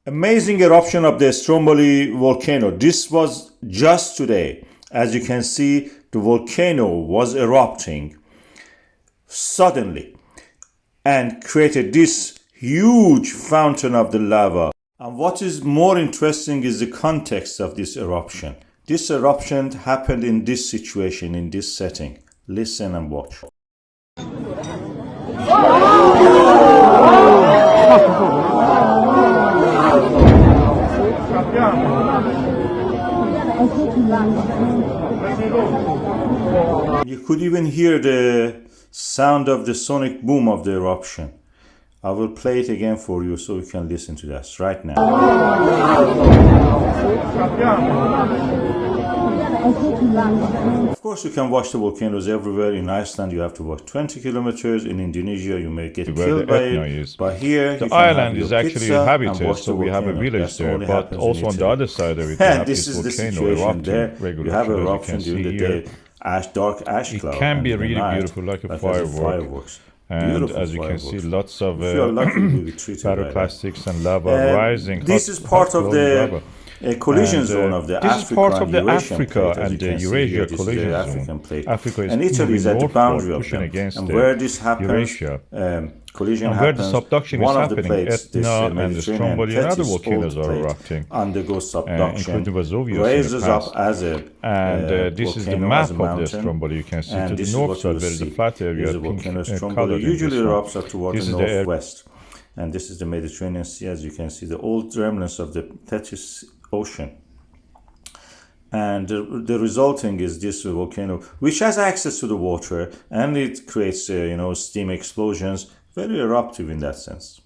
Amazing eruption of the Stromboli volcano. This was just today. As you can see, the volcano was erupting suddenly and created this huge fountain of the lava. And what is more interesting is the context of this eruption. This eruption happened in this situation, in this setting. Listen and watch. You could even hear the sound of the sonic boom of the eruption. I will play it again for you so you can listen to this right now. Of course, you can watch the volcanoes everywhere. In Iceland, you have to walk 20 kilometers. In Indonesia, you may get killed by it. But here, the island is actually inhabited, so we have a village there. But also on the other side of it, we have this volcano erupting regularly. You have eruption during the day, dark ash cloud. It can be really beautiful, like a fireworks. And as you can see, lots of pyroclastics and lava rising. This is part of the collision zone of the Africa. This is part of the Africa and the Eurasia collision zone. Africa is Italy is at the boundary of them. And where this happens, Eurasia. collision and happens, where the subduction is happening, Etna and the Stromboli and other volcanoes are erupting, undergoes subduction, including Vesuvius raises up as a this is the map of the Stromboli. You can see to the north side there is a flat area, pink color. Usually erupts up toward the northwest. And this is the Mediterranean Sea. As you can see, the old remnants of the Tethys Ocean. And the resulting is this volcano, which has access to the water, and it creates, steam explosions. Very eruptive in that sense.